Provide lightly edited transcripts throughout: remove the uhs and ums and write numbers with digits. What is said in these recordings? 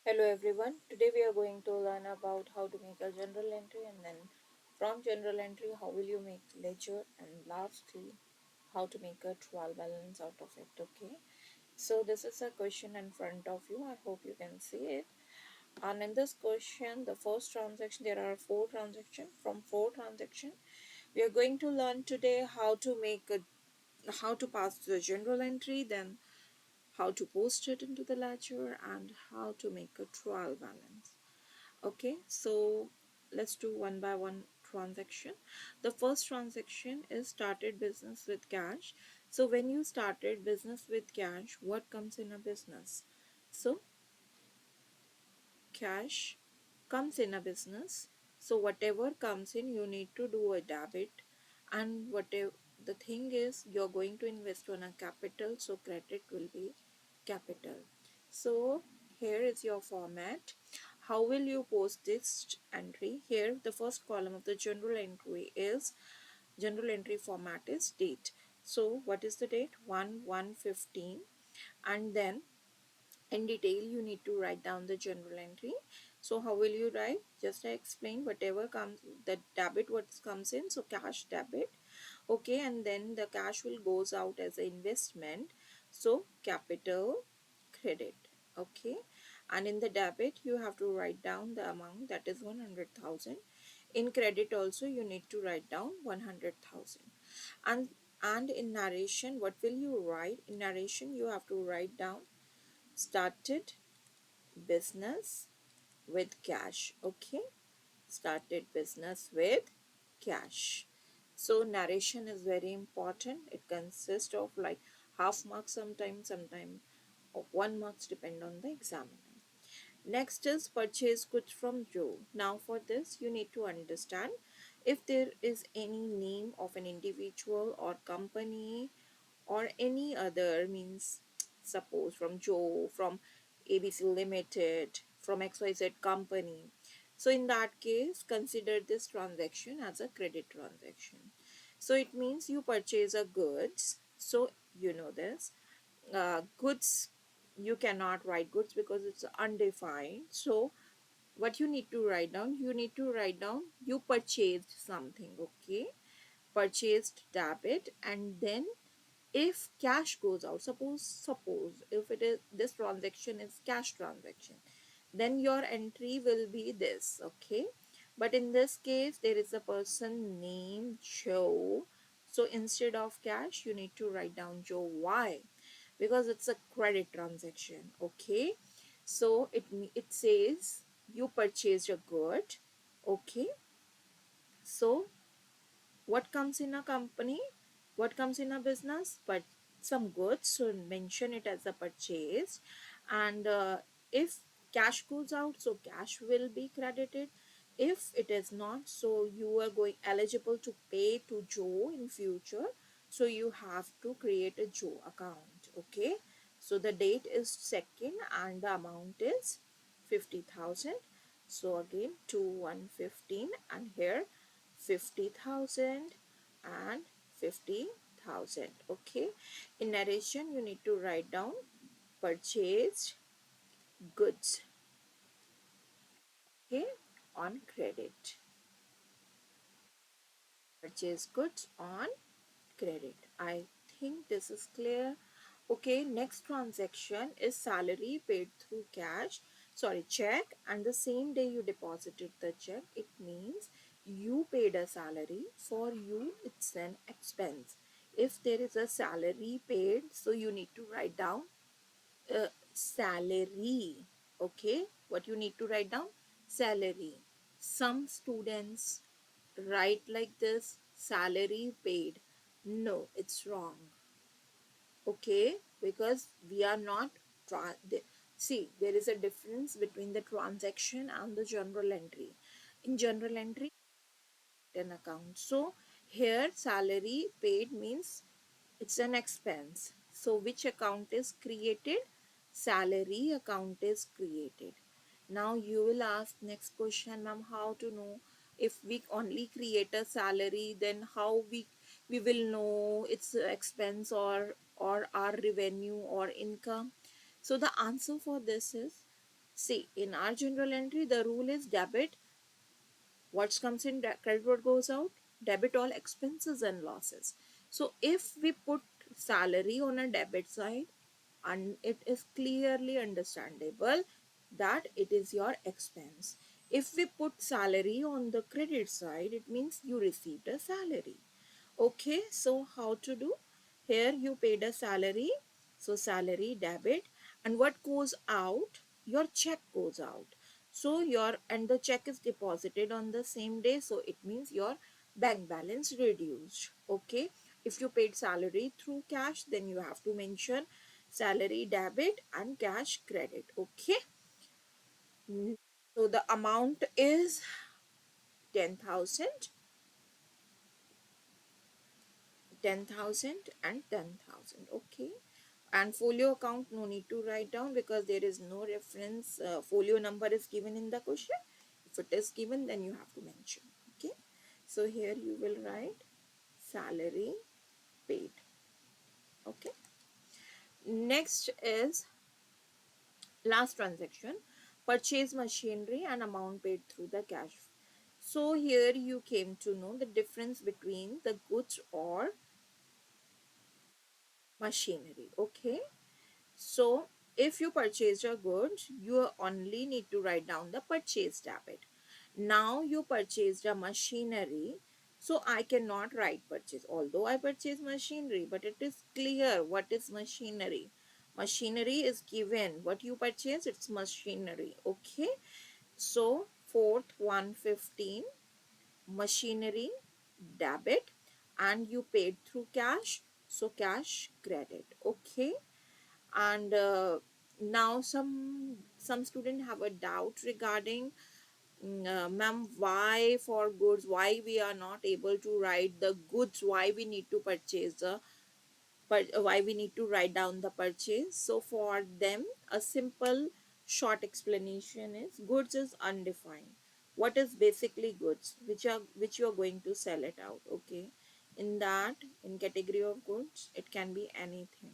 Hello everyone. Today we are going to learn about how to make a journal entry, and then from journal entry how will you make ledger, and lastly how to make a trial balance out of it. Okay. So this is a question in front of you. I hope you can see it. And in this question, the first transaction, there are four transactions. From four transactions, we are going to learn today how to pass the journal entry, then how to post it into the ledger, and how to make a trial balance. Okay, so let's do one by one transaction. The first transaction is started business with cash. So when you started business with cash, what comes in a business? So cash comes in a business. So whatever comes in, you need to do a debit, and whatever the thing is, you're going to invest on a capital, so credit will be capital. So here is your format. How will you post this entry? Here the first column of the general entry format is date. So what is the date? 1/1/15, and then in detail you need to write down the journal entry. So how will you write? Just I explain whatever comes, the debit what comes in, so cash debit. Okay, and then the cash will goes out as an investment, so capital credit. Okay, and in the debit you have to write down the amount, that is 100,000. In credit also you need to write down 100,000. And in narration, what will you write? In narration you have to write down started business with cash. Okay, started business with cash. So narration is very important. It consists of like half marks sometimes of 1 marks, depend on the examiner. Next is purchase goods from Joe. Now for this you need to understand if there is any name of an individual or company or any other, means suppose from Joe, from ABC Limited, from XYZ company. So in that case, consider this transaction as a credit transaction. So it means you purchase a goods. So you know this. Goods, you cannot write goods because it's undefined. So what you need to write down? You need to write down you purchased something. Okay, purchased debit, and then if cash goes out, suppose if it is, this transaction is cash transaction, then your entry will be this. Okay, but in this case there is a person named Joe, so instead of cash you need to write down Joe. Why? Because it's a credit transaction. Okay, so it says you purchased a good. Okay, so what comes in a company? What comes in a business? But some goods, so mention it as a purchase. And if cash goes out, so cash will be credited. If it is not, so you are going eligible to pay to Joe in future, so you have to create a Joe account. Okay, so the date is 2nd and the amount is 50,000. So again 2/1/15, and here 50,000 and 50,000. Okay, in narration you need to write down purchased goods. Okay, on credit, purchase goods on credit. I think this is clear. Okay, next transaction is salary paid through check, and the same day you deposited the check. It means you paid a salary. For you it's an expense. If there is a salary paid, so you need to write down salary. Okay, what you need to write down? Salary. Some students write like this, salary paid. No, it's wrong. Okay, because we are not see, there is a difference between the transaction and the journal entry. In journal entry, an account, so here salary paid means it's an expense. So which account is created? Salary account is created. Now you will ask next question, ma'am, how to know? If we only create a salary, then how we will know it's expense or our revenue or income? So the answer for this is See, in our journal entry, the rule is debit what comes in, credit what goes out, debit all expenses and losses. So if we put salary on a debit side, and it is clearly understandable that it is your expense. If we put salary on the credit side, it means you received a salary. Okay, so how to do? Here you paid a salary, so salary debit, and what goes out? Your check goes out. So your and the check is deposited on the same day, so it means your bank balance reduced. Okay, if you paid salary through cash, then you have to mention salary debit and cash credit. Okay, so the amount is 10,000, 10,000 and 10,000. Okay, and folio account no need to write down because there is no reference folio number is given in the question. If it is given, then you have to mention. Okay, so here you will write salary paid. Okay, next is last transaction, purchase machinery and amount paid through the cash. So here you came to know the difference between the goods or machinery. Okay, so if you purchase your goods, you only need to write down the purchase debit. Now you purchased a machinery, so I cannot write purchase. Although I purchase machinery, but it is clear what is machinery. Machinery is given. What you purchase, it's machinery. Okay. So fourth 115 machinery debit, and you paid through cash. So cash credit. Okay, and now some student have a doubt regarding ma'am, why for goods, why we are not able to write the goods, why we need to purchase the but why we need to write down the purchase. So for them a simple short explanation is goods is undefined. What is basically goods which you are going to sell it out. Okay, in that, in category of goods, it can be anything.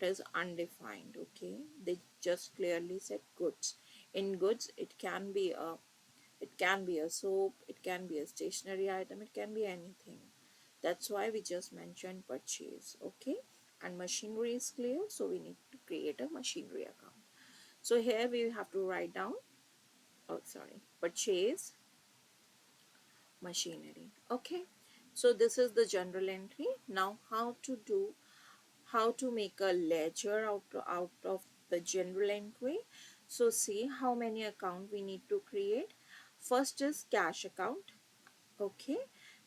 It is undefined. Okay, they just clearly said goods. In goods, it can be a soap, it can be a stationery item, it can be anything. That's why we just mentioned purchase. Okay, and machinery is clear, so we need to create a machinery account. So here we have to write down, oh sorry, purchase machinery. Okay, so this is the general entry. Now how to make a ledger out of the general entry. So see how many account we need to create. First is cash account. Okay,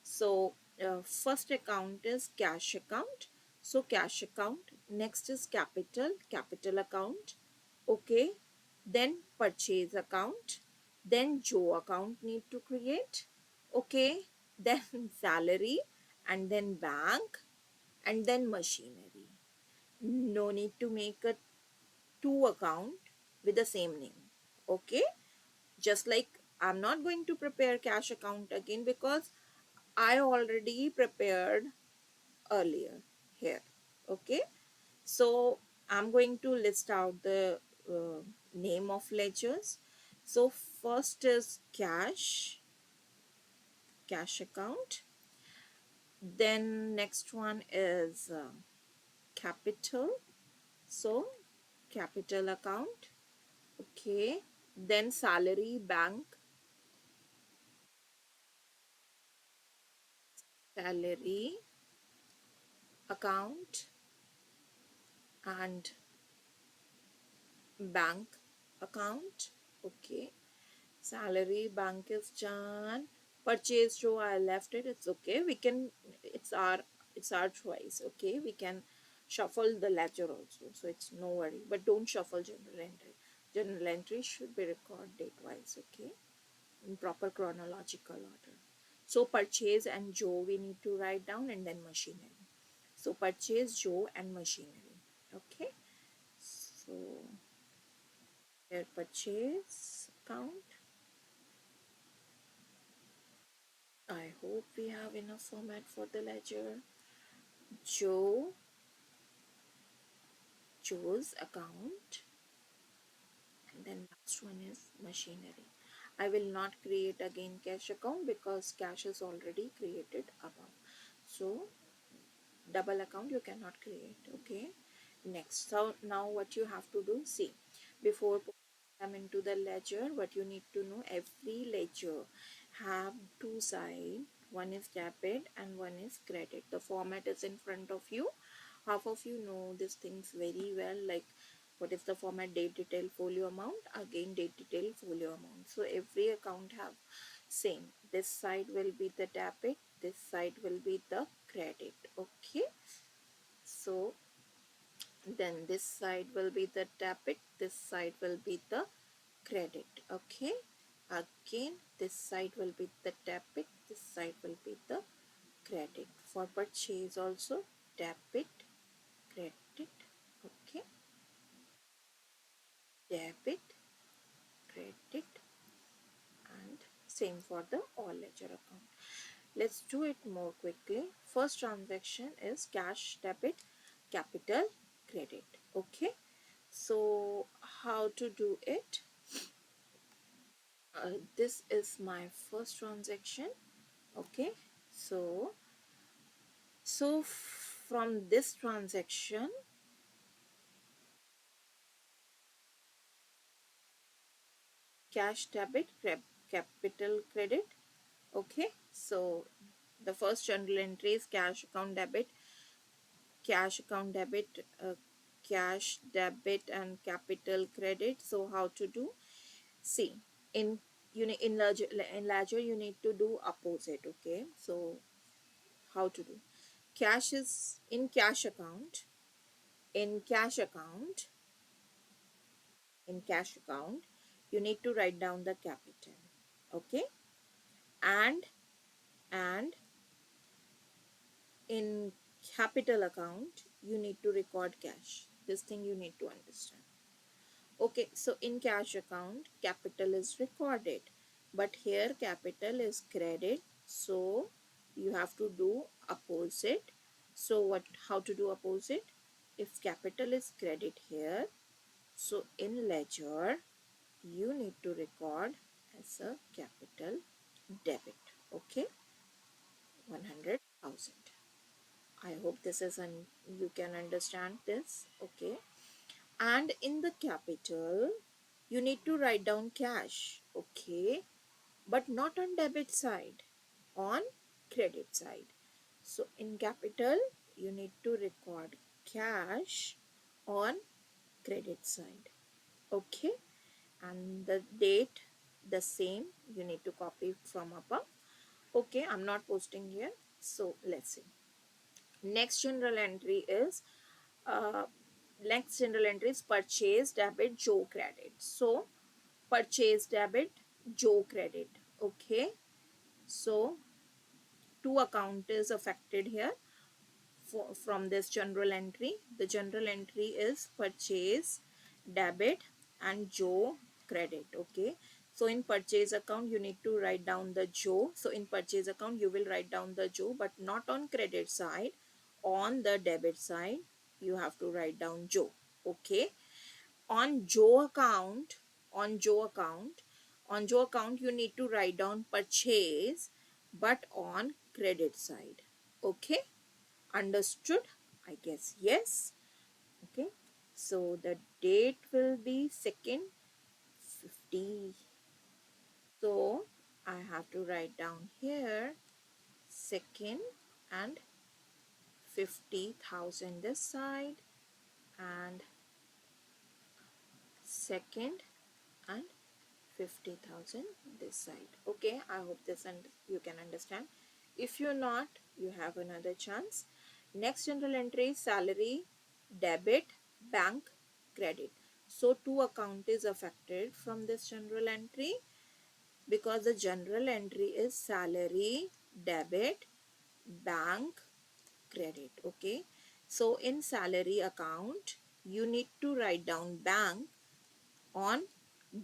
so first account is cash account. So cash account. Next is capital account. Okay, then purchase account. Then Joe account need to create. Okay, then salary, and then bank, and then machinery. No need to make a two account with the same name. Okay, just like I'm not going to prepare cash account again because I already prepared earlier here. Okay, so I'm going to list out the name of ledgers. So first is cash account. Then next one is capital. So capital account. Okay, then salary bank, salary account, and bank account. Okay, salary bank is done. Purchase row I left it, it's okay, we can, it's our choice. Okay, we can shuffle the ledger also, so it's no worry, but don't shuffle general entry. General entry should be recorded date wise. Okay, in proper chronological order. So purchase and Joe we need to write down, and then machinery. So purchase, Joe, and machinery. Okay, so here purchase account. I hope we have enough format for the ledger. Joe, Joe's account, and then next one is machinery. I will not create again cash account because cash is already created above. So double account you cannot create. Okay, next, so now what you have to do, see, before putting them into the ledger, what you need to know, every ledger have two sides. One is debit and one is credit. The format is in front of you. Half of you know these things very well, like what is the format, date, detail, folio amount, again date, detail, folio amount. So every account have same. This side will be the debit, this side will be the credit. Okay, so then this side will be the debit, this side will be the credit. Okay, again this side will be the debit, this side will be the credit. For purchase also, debit, credit. Okay, debit, credit, and same for the all ledger account. Let's do it more quickly. First transaction is cash debit, capital credit. Okay, so how to do it? This is my first transaction. Okay, so from this transaction, cash debit, capital credit. Okay, so the first journal entry is cash account debit, cash account debit, cash debit and capital credit. So how to do? See, in ledger you need to do opposite. Okay, so how to do? Cash is in cash account. In cash account, in cash account, you need to write down the capital. Okay, and and in capital account you need to record cash. This thing you need to understand. Okay, so in cash account capital is recorded, but here capital is credit, so you have to do opposite. So what, how to do opposite? If capital is credit here, so in ledger you need to record as a capital debit. Okay, 100,000. I hope this is an you can understand this. Okay, and in the capital you need to write down cash. Okay, but not on debit side, on credit side. So in capital you need to record cash on credit side. Okay, and the date the same, you need to copy from above. Okay, I'm not posting here. So let's see. Next general entry is uh, next general entry is purchase debit, Joe credit. So purchase debit, Joe credit. Okay, so two account is affected here from this general entry. The general entry is purchase debit and Joe credit. Okay, so in purchase account you need to write down the Joe. So in purchase account you will write down the Joe, but not on credit side. On the debit side you have to write down Joe. Okay, on Joe account, on Joe account, on Joe account you need to write down purchase, but on credit side. Okay, understood? I guess yes. Okay, so the date will be second 50. So I have to write down here second and 50,000 this side, and second and 50,000 this side. Okay, I hope this and you can understand. If you're not, you have another chance. Next general entry is salary, debit, bank, credit. So two account is affected from this general entry because the general entry is salary, debit, bank, credit. Okay, so in salary account you need to write down bank on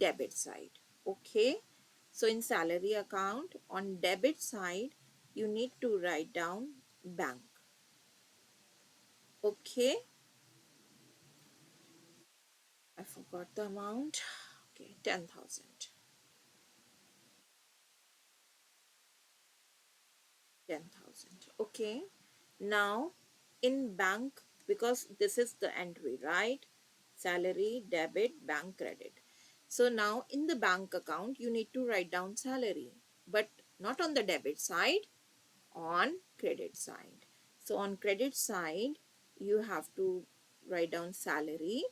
debit side. Okay, so in salary account on debit side you need to write down bank. Okay, I forgot the amount. Okay, 10,000. 10,000. Okay. Now in bank, because this is the entry, right? Salary, debit, bank credit. So now in the bank account, you need to write down salary, but not on the debit side, on credit side. So on credit side, you have to write down salary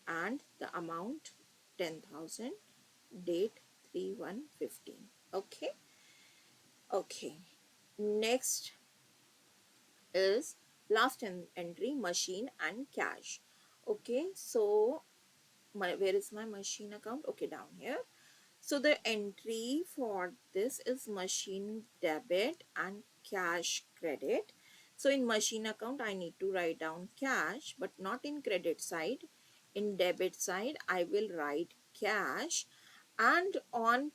and the amount 10,000, date 3/1/15. Okay. Okay. Next is last entry, machine and cash. Okay, so where is my machine account? Okay, down here. So the entry for this is machine debit and cash credit. So in machine account, I need to write down cash, but not in credit side. In debit side, I will write cash, and on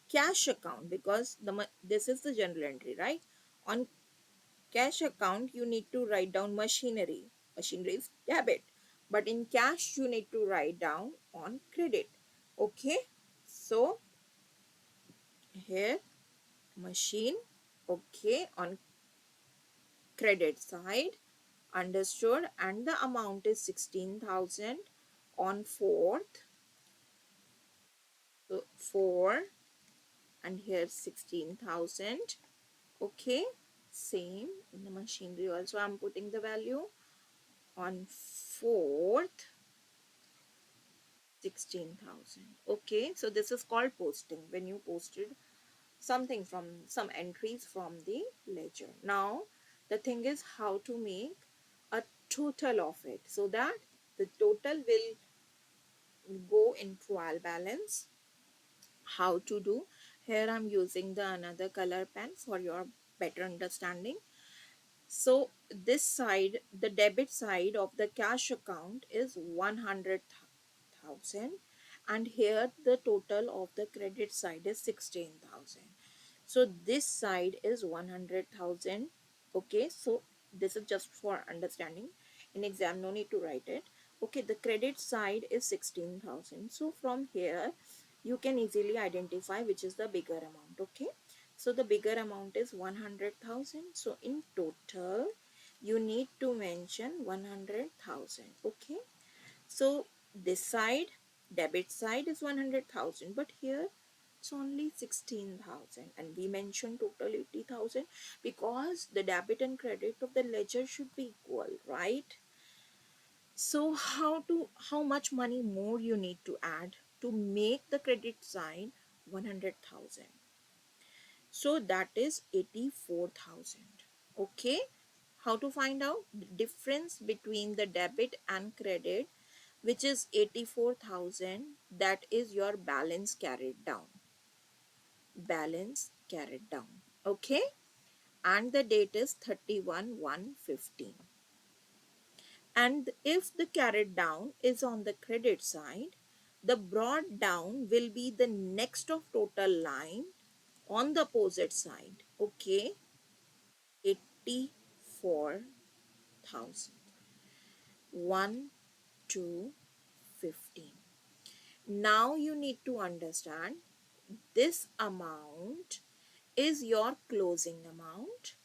cash account, because this is the general entry, right? On cash account, you need to write down machinery. Machinery is debit. But in cash, you need to write down on credit. Okay. So here, machine. Okay. On credit side. Understood. And the amount is 16,000 on 4th. So 4. And here 16,000. Okay. Same in the machinery also. I'm putting the value on 4th. 16,000. Okay, so this is called posting, when you posted something from some entries from the ledger. Now the thing is how to make a total of it so that the total will go in trial balance. How to do? Here I'm using the another color pen for your better understanding. So this side, the debit side of the cash account is 100,000, and here the total of the credit side is 16,000. So this side is 100,000. Okay, so this is just for understanding. In exam, no need to write it. Okay, the credit side is 16,000. So from here, you can easily identify which is the bigger amount. Okay, so the bigger amount is 100,000. So in total, you need to mention 100,000. Okay, so this side, debit side is 100,000, but here it's only 16,000, and we mentioned total 80,000 because the debit and credit of the ledger should be equal, right? So how much money more you need to add to make the credit side 100,000? So that is 84,000. Okay, how to find out the difference between the debit and credit, which is 84,000? That is your balance carried down. Balance carried down. Okay, and the date is 31/1/15. And if the carried down is on the credit side, the brought down will be the next of total line on the opposite side. Okay, 84,000. 1 to 15. Now you need to understand this amount is your closing amount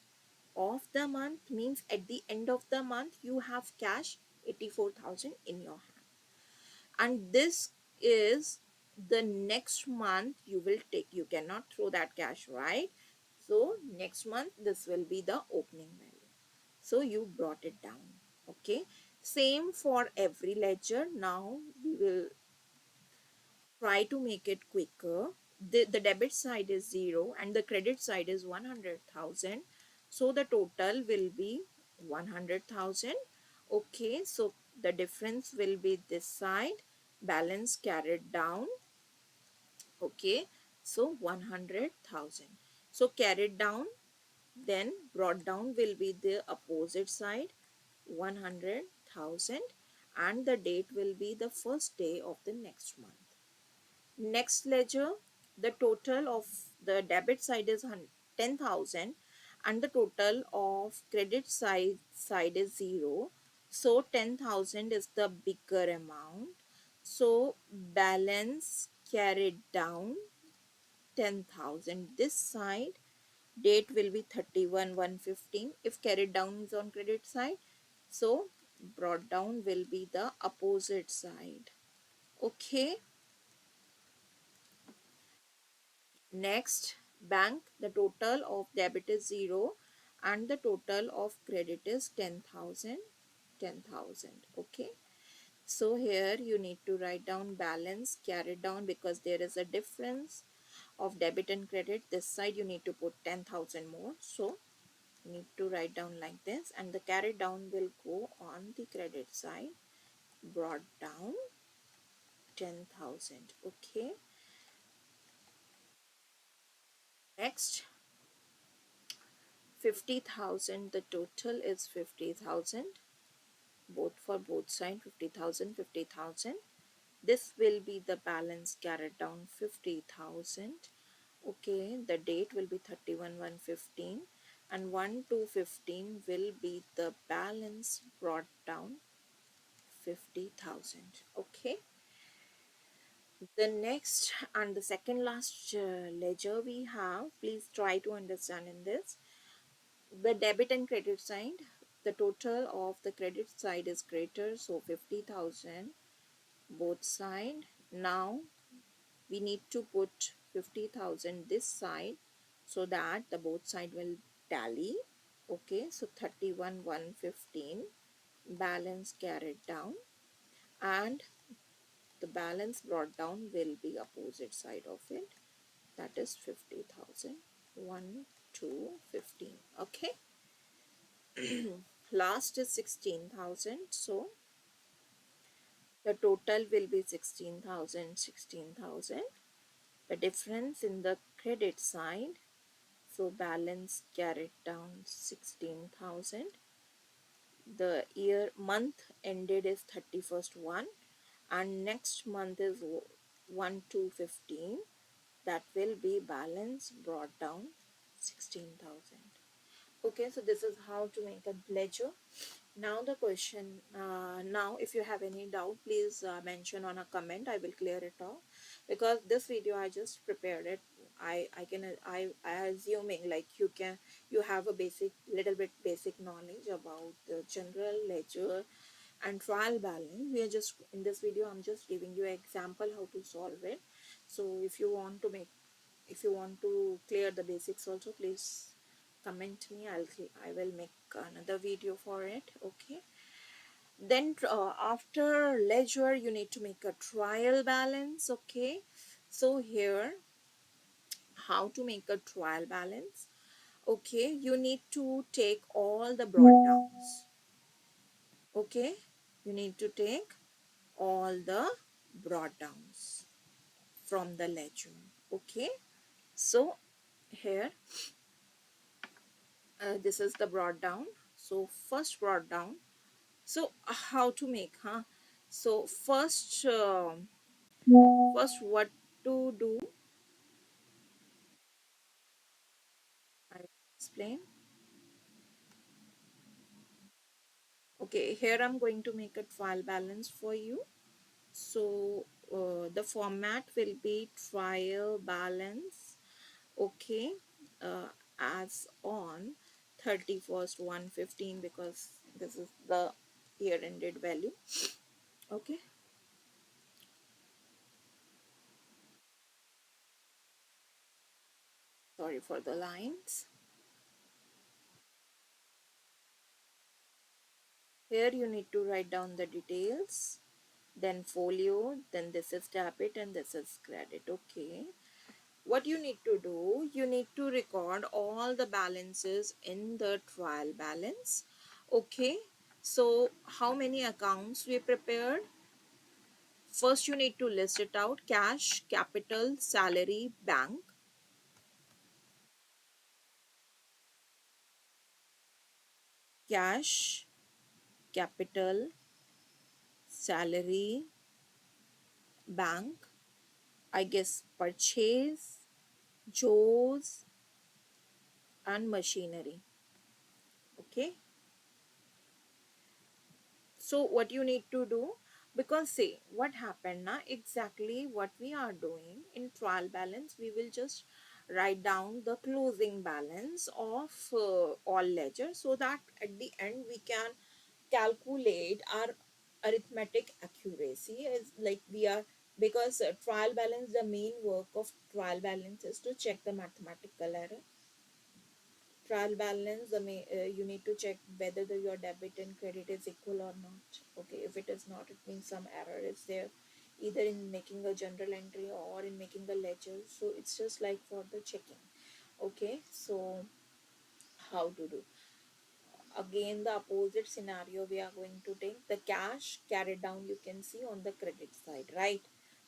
of the month, means at the end of the month you have cash 84,000 in your hand, and this is the next month you will take. You cannot throw that cash, right? So next month this will be the opening value, so you brought it down. Okay, same for every ledger. Now we will try to make it quicker. The debit side is 0 and the credit side is 100,000. So the total will be 100,000. Okay, so the difference will be this side, balance carried down. Okay, so 100,000. So carried down, then brought down will be the opposite side, 100,000, and the date will be the first day of the next month. Next ledger, the total of the debit side is 10,000 and the total of credit side is 0. So 10,000 is the bigger amount. So balance carried down 10,000. This side date will be 31/1/15 if carried down is on credit side. So brought down will be the opposite side. Okay. Next, bank, the total of debit is 0 and the total of credit is 10,000. 10,000. Okay. So here you need to write down balance carried down because there is a difference of debit and credit. This side you need to put 10,000 more. So you need to write down like this, and the carried down will go on the credit side. Brought down 10,000. Okay. Next, 50,000. The total is 50,000. Both for both sides, 50,000, 50,000. This will be the balance carried down 50,000. Okay, the date will be 31/1/15 and 1/2/15 will be the balance brought down 50,000. Okay, the next and the second last ledger we have, please try to understand in this. The debit and credit side, the total of the credit side is greater, so 50,000 both side. Now we need to put 50,000 this side so that the both side will tally. Okay, so 31/1/15 balance carried down, and the balance brought down will be opposite side of it, that is 50,000. 1 2 15. Okay. Last is 16,000, so the total will be 16,000. 16,000. The difference in the credit side, so balance carried down 16,000. The year month ended is 31st 1 and next month is 1 to 15. That will be balance brought down 16,000. Okay, so this is how to make a ledger. Now the question, now if you have any doubt, please mention on a comment. I will clear it off because this video I just prepared it. I assuming like you have a basic little bit basic knowledge about the general ledger and trial balance. We are just in this video I'm just giving you an example how to solve it. So if you want to clear the basics also, please comment me. I will make another video for it. Okay, then after ledger you need to make a trial balance. Okay, so here how to make a trial balance. Okay, you need to take all the brought downs. Okay, you need to take all the brought downs from the ledger. Okay, so here this is the brought down. So first brought down. So how to make, huh? So first what to do, I will explain. Okay, here I'm going to make a trial balance for you. So the format will be trial balance. Okay, as on 31st 1/15 because this is the year ended value. Okay, sorry for the lines. Here you need to write down the details, then folio, then this is debit and this is credit. Okay, what you need to do, you need to record all the balances in the trial balance. Okay, so how many accounts we prepared? First you need to list it out: cash, capital, salary, bank. Cash, capital, salary, bank. I guess purchase, Joe's, and machinery. Okay, so what you need to do, Because say what happened now, exactly what we are doing in trial balance, we will just write down the closing balance of all ledgers, so that at the end we can calculate our arithmetic accuracy is like we are, because trial balance, the main work of trial balance is to check the mathematical error. Trial balance, you need to check whether your debit and credit is equal or not. Okay, if it is not, it means some error is there, either in making a general entry or in making the ledger. So it's just like for the checking. Okay, so how to do? Again, the opposite scenario we are going to take the cash carried down, you can see on the credit side, right?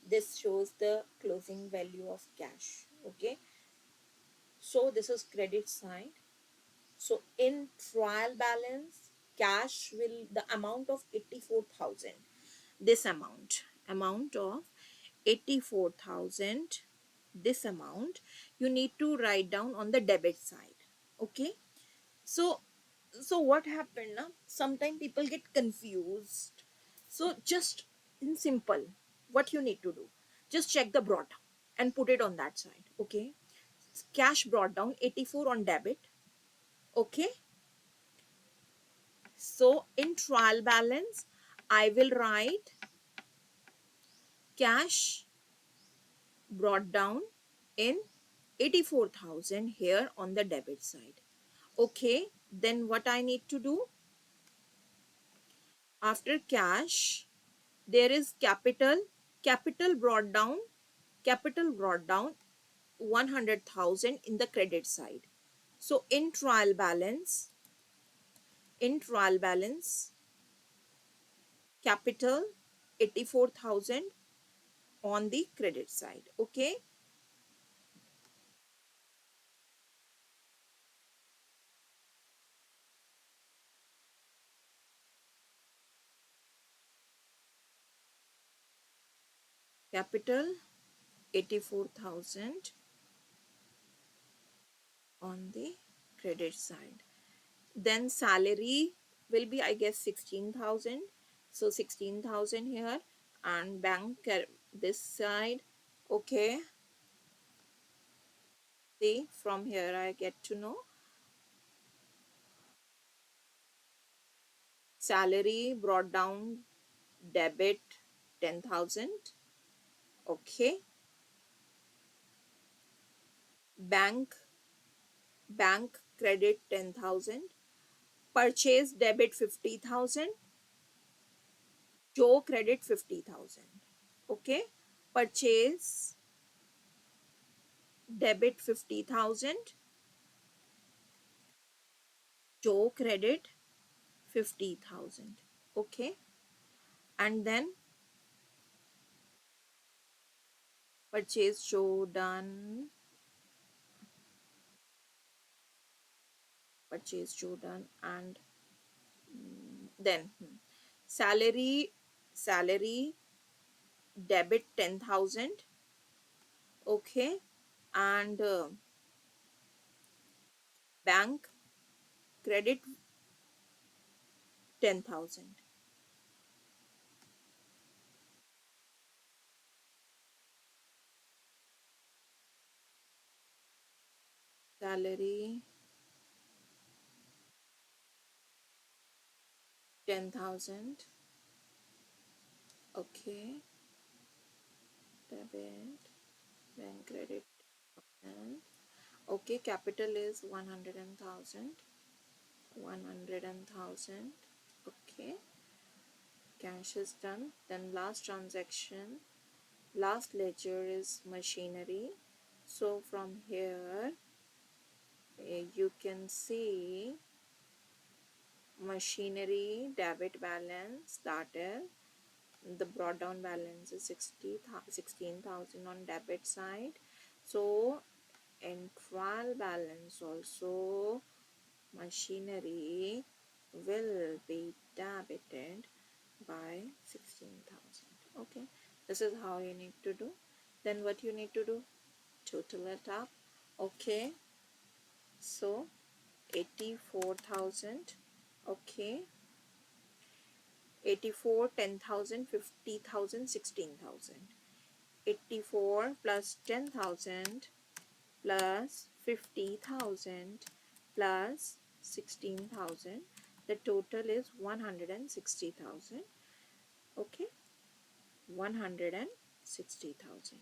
This shows the closing value of cash. Okay, so this is credit side. So in trial balance, cash will the amount of 84,000. This amount of 84,000. This amount you need to write down on the debit side. Okay. So what happened now? Sometimes people get confused. So just in simple, what you need to do, just check the brought down and put it on that side. Okay. Cash brought down 84 on debit. Okay. So in trial balance, I will write cash brought down in 84,000 here on the debit side. Okay, then what I need to do after cash, there is capital. Capital brought down 100,000 in the credit side. So in trial balance, capital 84,000 on the credit side. Okay, capital 84,000 on the credit side. Then salary will be, I guess, 16,000. So 16,000 here, and this side. Okay, see, from here I get to know salary brought down debit 10,000. Okay, bank credit 10,000. Purchase debit 50,000. Joe credit 50,000. Okay, purchase debit 50,000. Joe credit 50,000. Okay, and then purchase Joe done. Purchase Joe done, and then salary debit 10,000. Okay, and bank credit 10,000. Salary 10,000. Okay, debit bank credit. And okay, capital is 100,000. 100,000. Okay, cash is done. Then last transaction, last ledger is machinery. So from here you can see machinery debit balance, that is the brought down balance is 16,000 on debit side. So in trial balance also, machinery will be debited by 16,000. Okay, this is how you need to do. Then what you need to do, total it up. Okay, so 84,000. Okay, 84, 10,000, 50,000, 16,000. 84 plus 10,000 plus 50,000 plus 16,000. The total is 160,000. Okay, 160,000.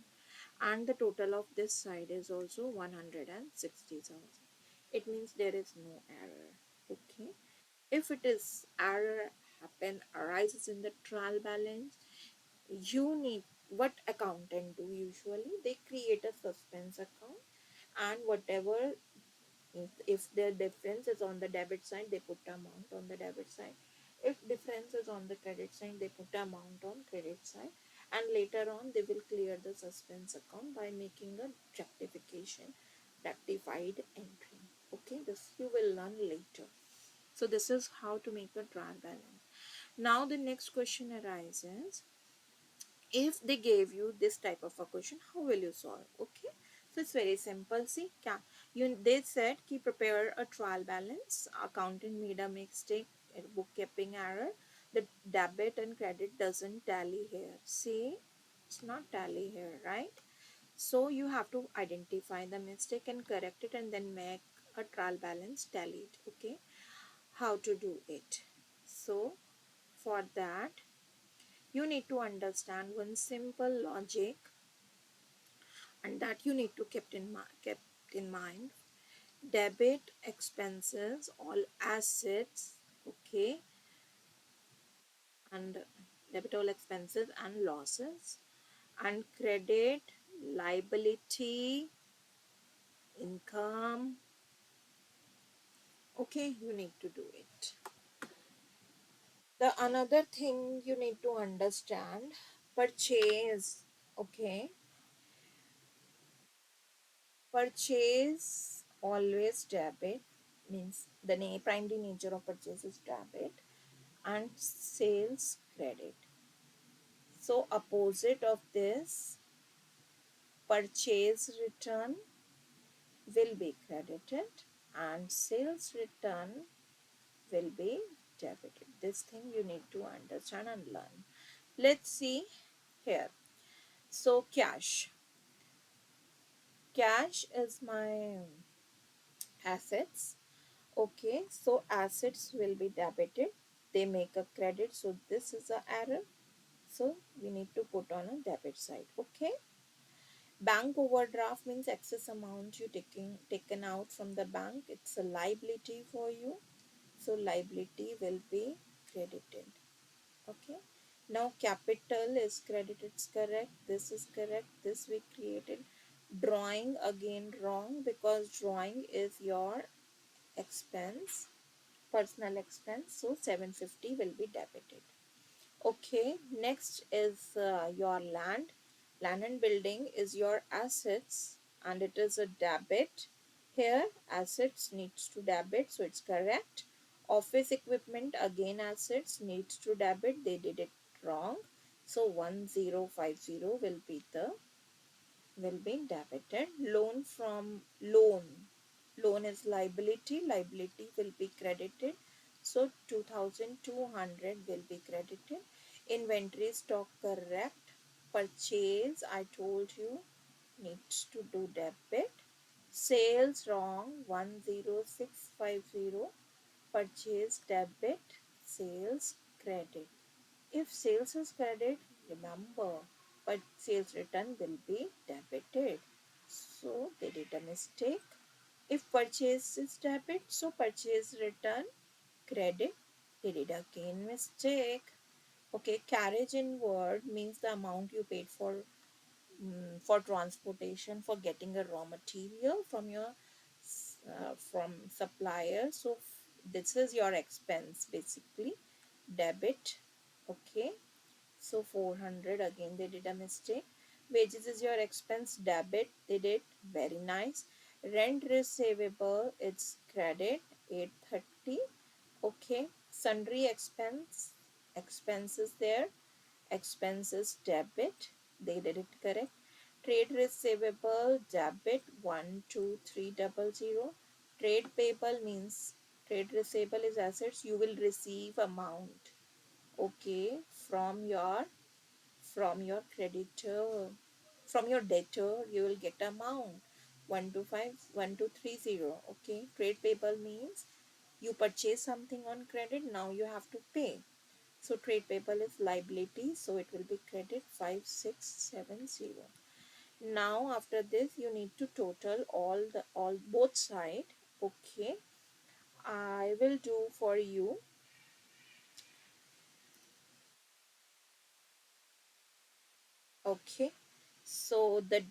And the total of this side is also 160,000. It means there is no error. Okay, if it is error arises in the trial balance, you need, what accountant do usually, they create a suspense account, and whatever, if the difference is on the debit side, they put amount on the debit side. If difference is on the credit side, they put amount on credit side, and later on they will clear the suspense account by making a rectified entry. Okay, this you will learn later. So this is how to make a trial balance. Now the next question arises, if they gave you this type of a question, how will you solve? Okay, so it's very simple. See, they said ki prepare a trial balance, accountant made a mistake, a bookkeeping error, the debit and credit doesn't tally here. See, it's not tally here, right? So you have to identify the mistake and correct it, and then make a trial balance tallied. Okay, how to do it? So for that, you need to understand one simple logic, and that you need to kept in mind. Debit expenses all assets, okay, and debit all expenses and losses, and credit liability income. Okay, you need to do it. The another thing you need to understand, purchase. Okay, purchase always debit, means the primary nature of purchase is debit, and sales credit. So opposite of this, purchase return will be credited and sales return will be debited. This thing you need to understand and learn. Let's see here. So cash is my assets. Okay, so assets will be debited. They make a credit, so this is a error. So we need to put on a debit side. Okay. Bank overdraft means excess amount you taken out from the bank. It's a liability for you. So liability will be credited. Okay. Now capital is credited. It's correct. This is correct. This we created. Drawing again wrong, because drawing is your expense, personal expense. So 750 will be debited. Okay, next is your land. Land and building is your assets, and it is a debit. Here, assets needs to debit, so it's correct. Office equipment, again assets needs to debit, they did it wrong. So 1050 will be debited. Loan is liability, liability will be credited, so 2200 will be credited. Inventory stock, correct. Purchase, I told you, needs to do debit. Sales, wrong, 10650. Purchase debit, sales credit. If sales is credit, remember, but sales return will be debited. So they did a mistake. If purchase is debit, so purchase return credit. They did again mistake. Okay, carriage inward means the amount you paid for transportation, for getting a raw material from your from supplier. So this is your expense basically, debit. Okay, so 400, again they did a mistake. Wages is your expense, debit, they did very nice. Rent receivable, it's credit, 830. Okay, sundry expenses there, expenses debit, they did it correct. Trade receivable debit, 12300. Trade payable means, trade receivable is assets you will receive amount. Okay, from your creditor, from your debtor, you will get amount 1230. Okay, trade payable means you purchase something on credit, now you have to pay. So trade payable is liability, so it will be credit 5670. Now after this you need to total all both side. Okay, I will do for you. Okay, so the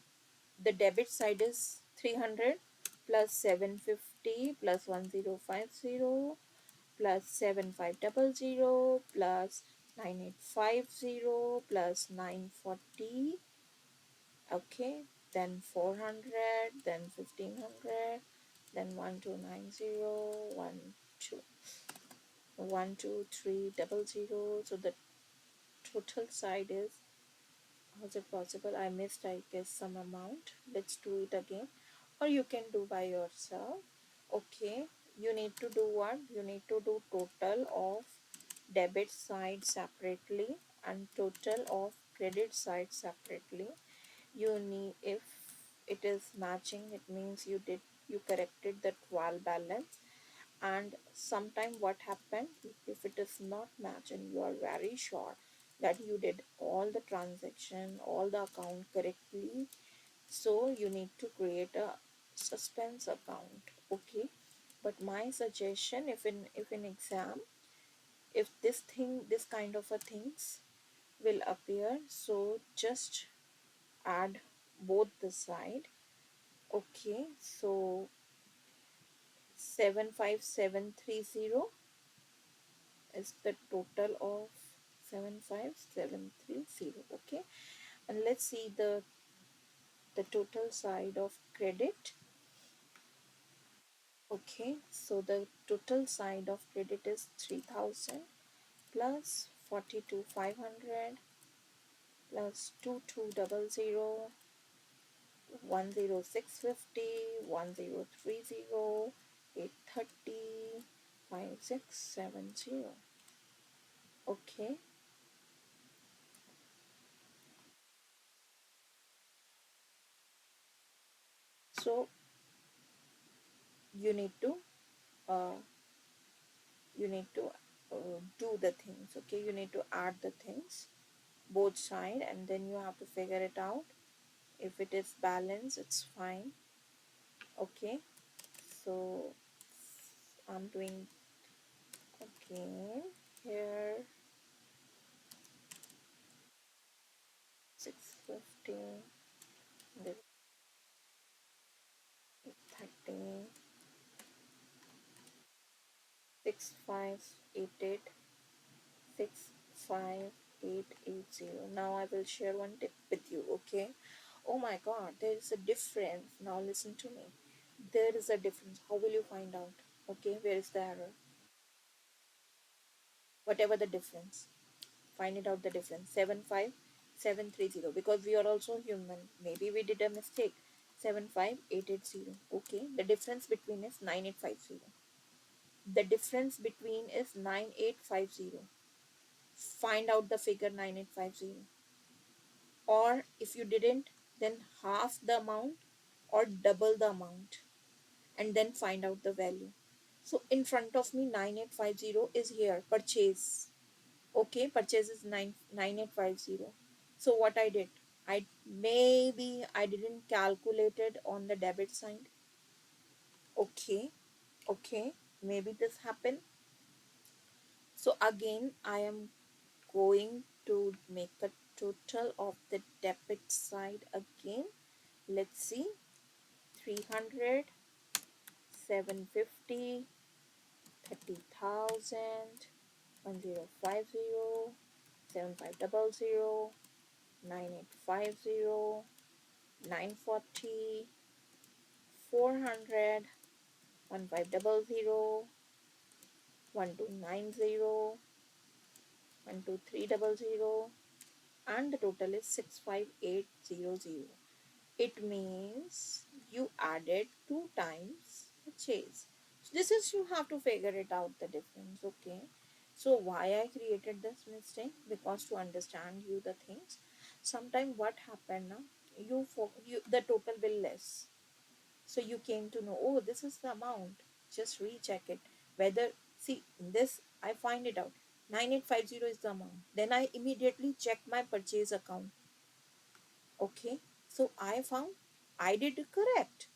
debit side is 300 plus 750 plus 1050 plus 7500 plus 9850 plus 940. Okay, then 400, then 1500, then 1290, 12300. So the total side is, how's it possible? I missed, I guess, some amount. Let's do it again. Or you can do by yourself. Okay, you need to do what? You need to do total of debit side separately and total of credit side separately. You need, if it is matching, it means you corrected the trial balance. And sometime what happened, if it is not match and you are very sure that you did all the transaction, all the account correctly, so you need to create a suspense account. Okay, but my suggestion, if in exam, if this kind of a things will appear, so just add both the side. Okay, so 75730 is the total of 75730. Okay, and let's see the total side of credit. Okay, so the total side of credit is 3000 plus 42500 plus 2200 10650 1030 830 5670. Okay, so you need to uh, you need to do the things. Okay, you need to add the things both side, and then you have to figure it out. If it is balanced, it's fine. Okay, so I'm doing again here. 650, 30, 6588, 65880. Now I will share one tip with you. Okay, oh my god, there is a difference. Now listen to me. There is a difference. How will you find out? Okay, where is the error? Whatever the difference, find it out, the difference. 75730, because we are also human, maybe we did a mistake. 75880. Okay, the difference between is 9850. The difference between is 9850. Find out the figure 9850. Or if you didn't, then half the amount or double the amount, and then find out the value. So in front of me 9850 is here, purchase. Okay, purchase is 9850. So what I did, I didn't calculate it on the debit side. Okay, okay, maybe this happened. So again I am going to make a total of the debit side again. Let's see, 300, 750, 30,000, 1050, 7500, 9850, 940, 400, 1500, 1290, 12300, and the total is 65800. It means you added two times purchase. So this is, you have to figure it out, the difference. Okay, So why I created this mistake? Because to understand you the things. Sometime what happened now? You the total will less. So you came to know, oh, this is the amount. Just recheck it. Whether see in this I find it out. 9850 is the amount. Then I immediately check my purchase account. Okay. So I found I did correct.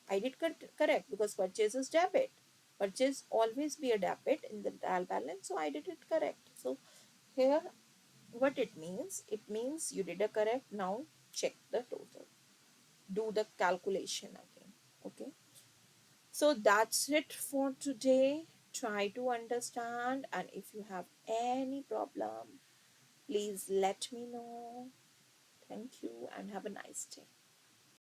I did correct because purchase is debit. Purchase always be a debit in the trial balance. So I did it correct. So here what it means? It means you did a correct. Now check the total. Do the calculation again. Okay. So that's it for today. Try to understand, and if you have any problem, please let me know. Thank you and have a nice day.